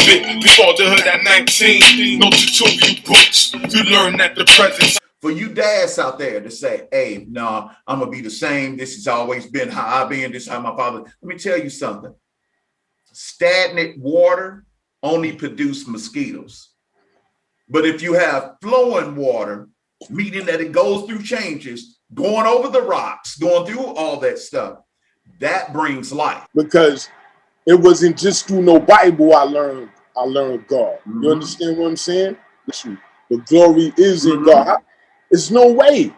bit. Before the hood at 19, no tutorial books. You learn that the presence. For you dads out there to say, hey, no, I'm going to be the same. This has always been how I've been. This is how my father. Let me tell you something. Stagnant water only produces mosquitoes. But if you have flowing water, meaning that it goes through changes, going over the rocks, going through all that stuff, that brings life. Because it wasn't just through no Bible I learned God. Mm-hmm. You understand what I'm saying? The glory is in God. There's no way.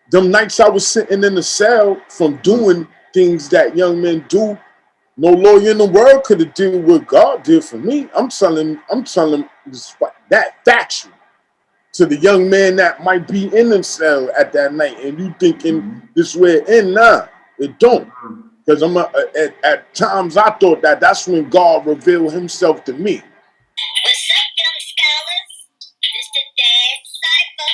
Them nights I was sitting in the cell from doing things that young men do, no lawyer in the world could have did what God did for me. I'm telling that factual to the young man that might be in the cell at that night, and you thinking this way in, nah, it don't. Because at times I thought that's when God revealed himself to me. What's up, young scholars? This the DadCypher.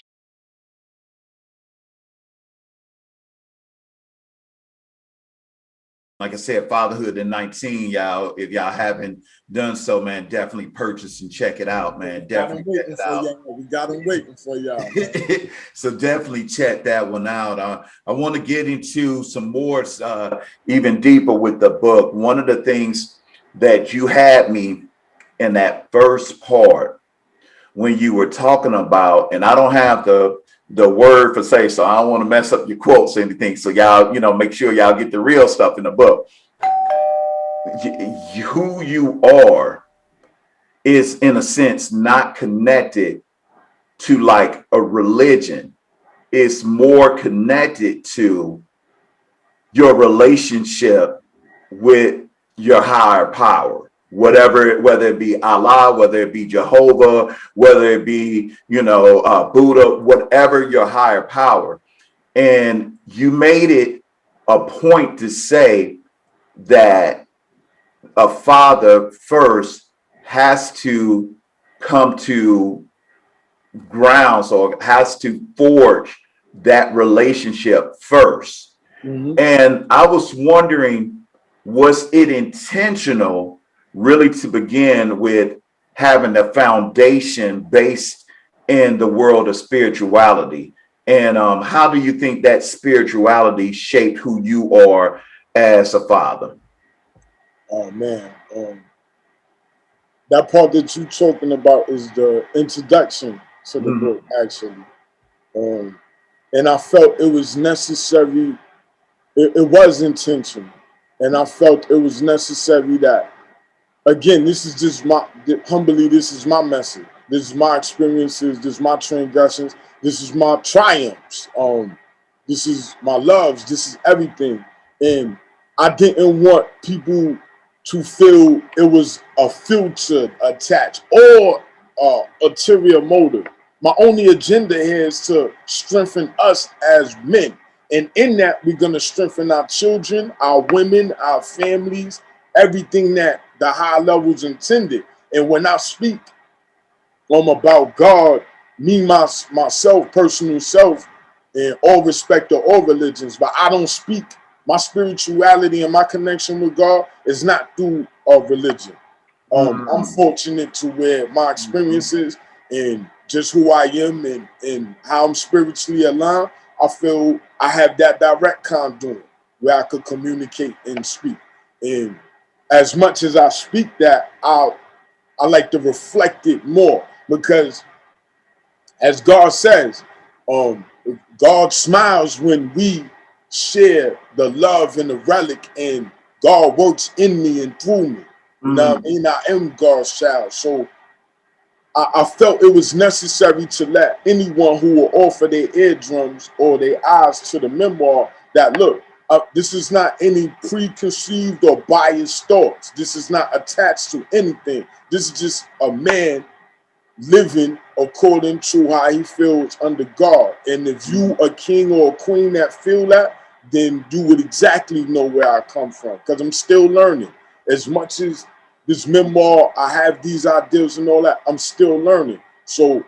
Like I said, Fatherhood in 19, y'all. If y'all haven't done so, man, definitely purchase and check it out, man. Definitely check it out. We got them waiting for y'all. So definitely check that one out. I want to get into some more, even deeper with the book. One of the things that you had me in that first part when you were talking about, and I don't have the word for say, so I don't want to mess up your quotes or anything. So y'all, make sure y'all get the real stuff in the book. Who you are is, in a sense, not connected to like a religion. It's more connected to your relationship with your higher power. Whether it be Allah, whether it be Jehovah, whether it be, Buddha, whatever your higher power. And you made it a point to say that a father first has to come to grounds or has to forge that relationship first. Mm-hmm. And I was wondering, was it intentional really to begin with having a foundation based in the world of spirituality? And how do you think that spirituality shaped who you are as a father? Oh, man. That part that you're talking about is the introduction to the book, actually. And I felt it was necessary. It was intentional. And I felt it was necessary that, again, this is just this is my message. This is my experiences. This is my transgressions. This is my triumphs. This is my loves. This is everything. And I didn't want people to feel it was a filter attached or ulterior motive. My only agenda here is to strengthen us as men. And in that, we're going to strengthen our children, our women, our families, everything that the high levels intended. And when I speak about God, me, myself, personal self, in all respect of all religions, but I don't speak. My spirituality and my connection with God is not through a religion. I'm fortunate to where my experiences and just who I am and how I'm spiritually aligned, I feel I have that direct conduit where I could communicate and speak. And as much as I speak that, I like to reflect it more, because as God says, God smiles when we share the love and the relic, and God works in me and through me. You know what I mean? I am God's child. So I felt it was necessary to let anyone who will offer their eardrums or their eyes to the memoir that, look, this is not any preconceived or biased thoughts. This is not attached to anything. This is just a man living according to how he feels under God. And if you a king or a queen that feel that, then you would exactly know where I come from, because I'm still learning. As much as this memoir, I have these ideas and all that, I'm still learning. So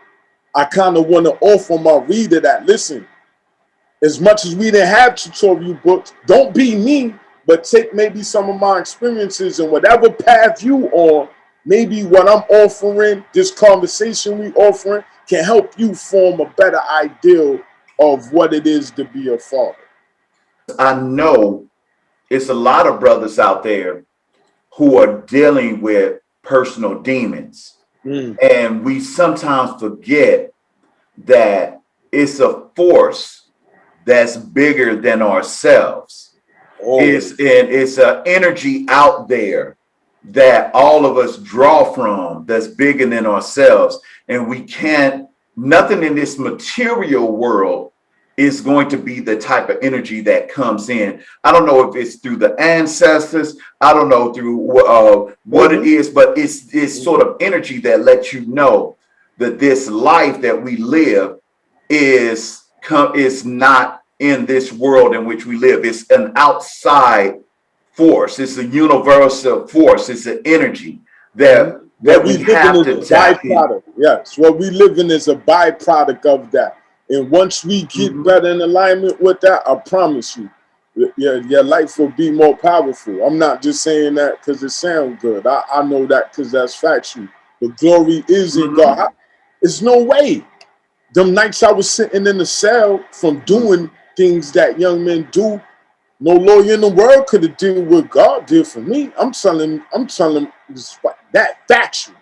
I kind of want to offer my reader that, listen, as much as we didn't have tutorial books, don't be me, but take maybe some of my experiences and whatever path you on, maybe what I'm offering, this conversation we offering, can help you form a better ideal of what it is to be a father. I know it's a lot of brothers out there who are dealing with personal demons. And we sometimes forget that it's a force that's bigger than ourselves. It's an energy out there that all of us draw from that's bigger than ourselves. And we can't, nothing in this material world is going to be the type of energy that comes in. I don't know if it's through the ancestors. I don't know through what it is, but it's sort of energy that lets you know that this life that we live is not in this world in which we live. It's an outside force. It's a universal force. It's an energy that we have to tap in. Yes, what we live in is a byproduct of that. And once we get better in alignment with that, I promise you, your life will be more powerful. I'm not just saying that because it sounds good. I know that because that's factual. The glory is in God. There's no way. Them nights I was sitting in the cell from doing things that young men do, no lawyer in the world could have did what God did for me. I'm telling that factual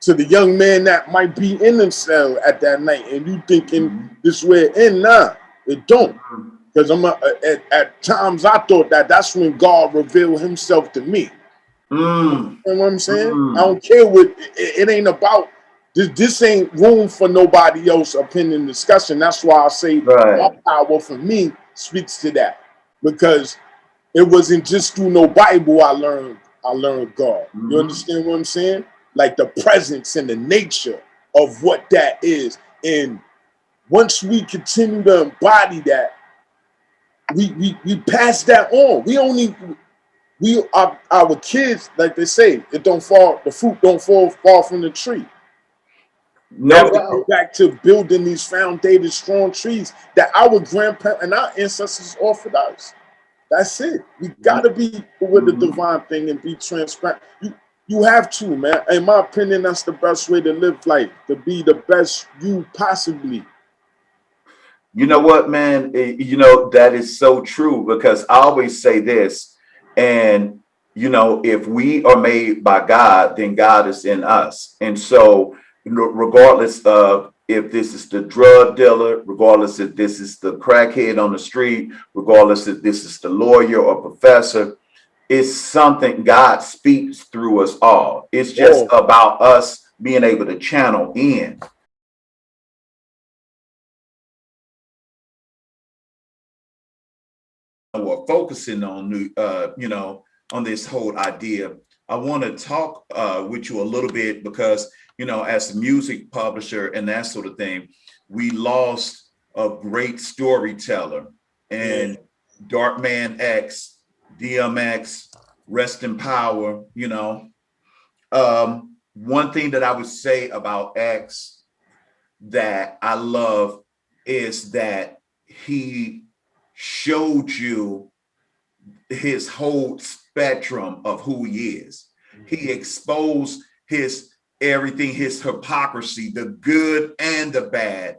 to the young man that might be in the cell at that night, and you thinking this way in, nah, it don't. Because at times I thought that's when God revealed himself to me. You know what I'm saying? I don't care what it ain't about. This ain't room for nobody else opinion discussion. That's why I say my power for me speaks to that. Because it wasn't just through no Bible I learned God. You understand what I'm saying? Like the presence and the nature of what that is. And once we continue to embody that, we pass that on. Our kids, like they say, the fruit don't fall from the tree. We have to get back to building these foundated strong trees that our grandparents and our ancestors offered us. That's it. We gotta be with the divine thing and be transparent. You have to, man. In my opinion, that's the best way to live life, to be the best you possibly. You know what, man? You know, that is so true because I always say this, and you know, if we are made by God, then God is in us. And so, regardless of if this is the drug dealer, regardless if this is the crackhead on the street, regardless if this is the lawyer or professor, it's something God speaks through us all. It's just about us being able to channel in. Or focusing on you know, on this whole idea, I want to talk with you a little bit because, you know, as a music publisher and that sort of thing, we lost a great storyteller, and Dark Man X, DMX, rest in power. You know, one thing that I would say about X that I love is that he showed you his whole spectrum of who he is. He exposed his everything, his hypocrisy, the good and the bad.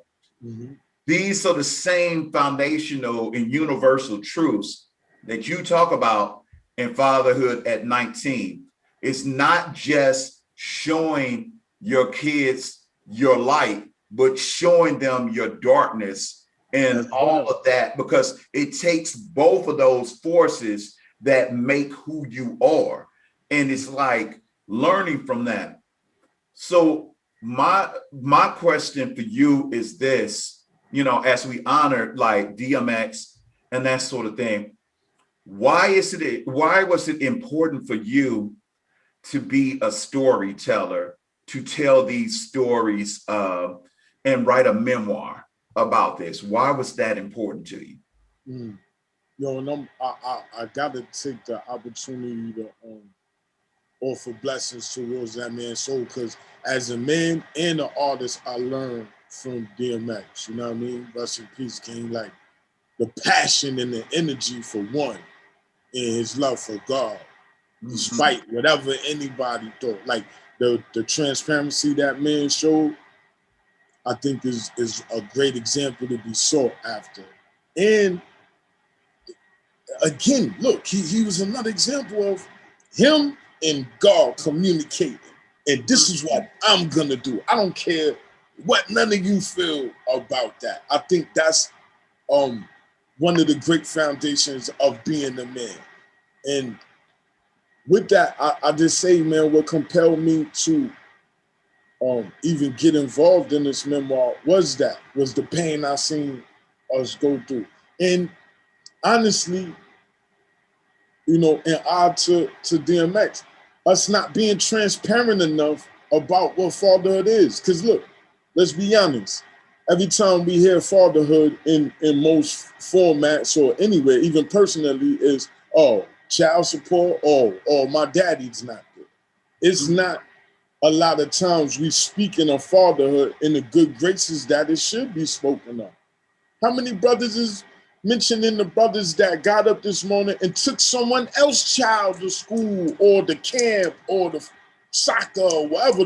These are the same foundational and universal truths that you talk about in Fatherhood at 19. It's not just showing your kids your light, but showing them your darkness and all of that, because it takes both of those forces that make who you are. And it's like learning from that. So my question for you is this, you know, as we honor like DMX and that sort of thing, why was it important for you to be a storyteller, to tell these stories and write a memoir about this? Why was that important to you? Yo, and I gotta take the opportunity to offer blessings towards that man's soul, because as a man and an artist, I learned from DMX. You know what I mean? Rest in peace, King. Like the passion and the energy for one, and his love for God, despite whatever anybody thought. Like the transparency that man showed, I think is a great example to be sought after. And again, look, he was another example of him and God communicating. And this is what I'm gonna do. I don't care what none of you feel about that. I think that's one of the great foundations of being a man. And with that, I just say, man, what compelled me to even get involved in this memoir was the pain I seen us go through. And honestly, you know, in odd to DMX, us not being transparent enough about what fatherhood is. Because look, let's be honest. Every time we hear fatherhood in most formats or anywhere, even personally, is child support or my daddy's not good. It's not a lot of times we speaking of fatherhood in the good graces that it should be spoken of. How many brothers is mentioning the brothers that got up this morning and took someone else's child to school or the camp or the soccer or whatever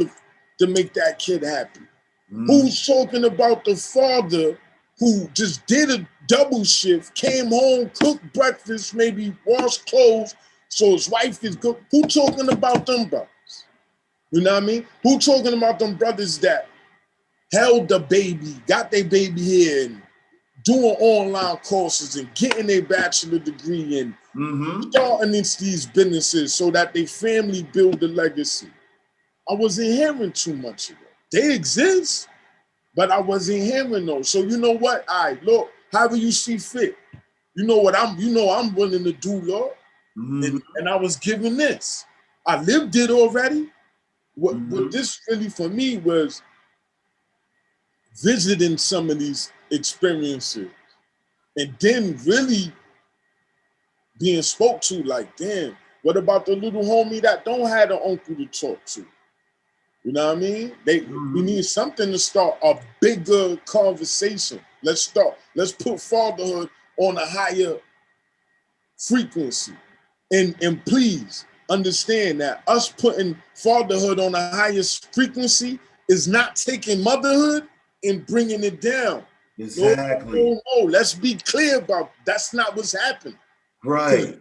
to make that kid happy? Who's talking about the father who just did a double shift, came home, cooked breakfast, maybe washed clothes so his wife is good? Who talking about them brothers? You know what I mean? Who talking about them brothers that held the baby, got their baby here and doing online courses and getting a bachelor degree and starting these businesses so that their family build a legacy? I wasn't hearing too much of that. They exist, but I wasn't hearing those. So you know what? All right, look, however you see fit. You know what I'm willing to do, Lord. And I was given this. I lived it already. What this really for me was visiting some of these experiences and then really being spoke to like, damn, what about the little homie that don't have an uncle to talk to? You know what I mean? We need something to start a bigger conversation. Let's put fatherhood on a higher frequency. And please understand that us putting fatherhood on the highest frequency is not taking motherhood and bringing it down. Exactly. No. Let's be clear about that's not what's happening. Right.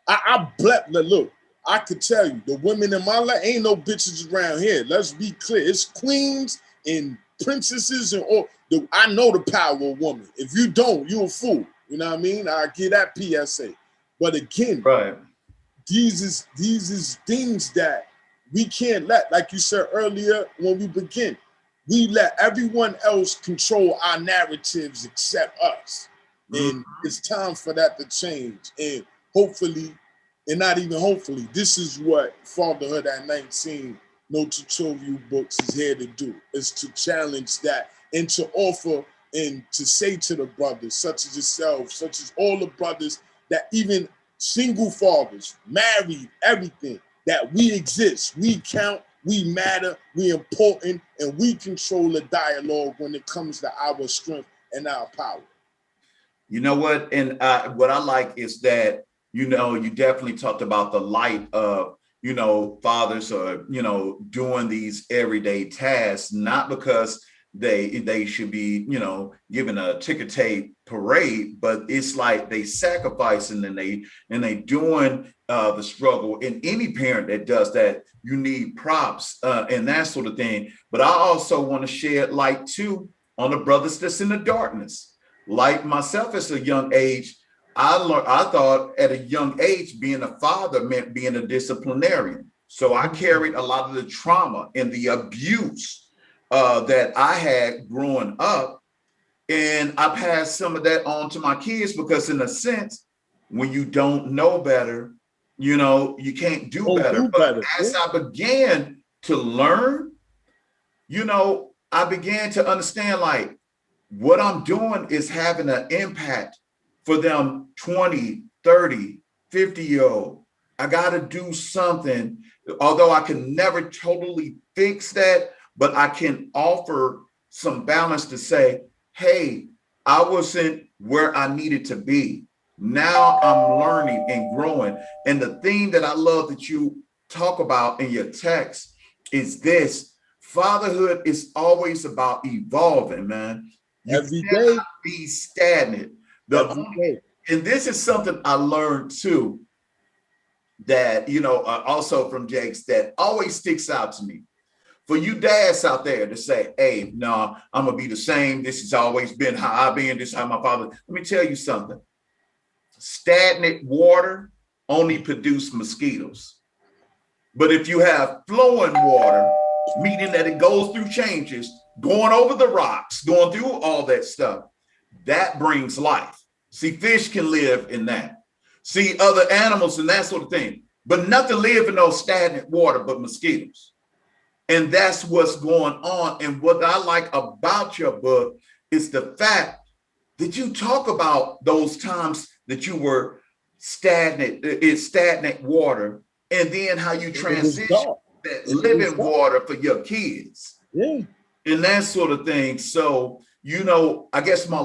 Look, I could tell you, the women in my life ain't no bitches around here. Let's be clear. It's queens and princesses and all. I know the power of woman. If you don't, you a fool. You know what I mean? I get that PSA. But again, right. These is things that we can't let, like you said earlier when we begin, we let everyone else control our narratives except us. And it's time for that to change. And hopefully, and not even hopefully, this is what Fatherhood at 19, No Tutorial Books is here to do, is to challenge that and to offer and to say to the brothers, such as yourself, such as all the brothers that even single fathers, married, everything, that we exist, we count, we matter, we important, and we control the dialogue when it comes to our strength and our power. You know what? And what I like is that, you know, you definitely talked about the light of, you know, fathers are, you know, doing these everyday tasks, not because they should be, you know, given a ticker tape parade, but it's like they sacrificing and they doing the struggle. And any parent that does that, you need props and that sort of thing. But I also want to shed light too on the brothers that's in the darkness. Like myself, at a young age, I thought at a young age being a father meant being a disciplinarian. So I carried a lot of the trauma and the abuse that I had growing up. And I passed some of that on to my kids because, in a sense, when you don't know better, you know, you can't do better. But as I began to learn, you know, I began to understand like what I'm doing is having an impact for them 20, 30, 50-year-old. I got to do something, although I can never totally fix that, but I can offer some balance to say, hey, I wasn't where I needed to be. Now I'm learning and growing. And the thing that I love that you talk about in your text is this: fatherhood is always about evolving, man. You Every cannot day. be stagnant. Every day. And this is something I learned too, that, you know, also from Jakes, that always sticks out to me. For you dads out there to say, hey, no, I'm gonna be the same. This has always been how I've been. This is how my father. Let me tell you something. Stagnant water only produce mosquitoes. But if you have flowing water, meaning that it goes through changes, going over the rocks, going through all that stuff, that brings life. See, fish can live in that. See, other animals and that sort of thing. But nothing live in those stagnant water but mosquitoes. And that's what's going on. And what I like about your book is the fact that you talk about those times that you were stagnant water, and then how you transition that living water for your kids. Yeah. And that sort of thing. So, you know, I guess my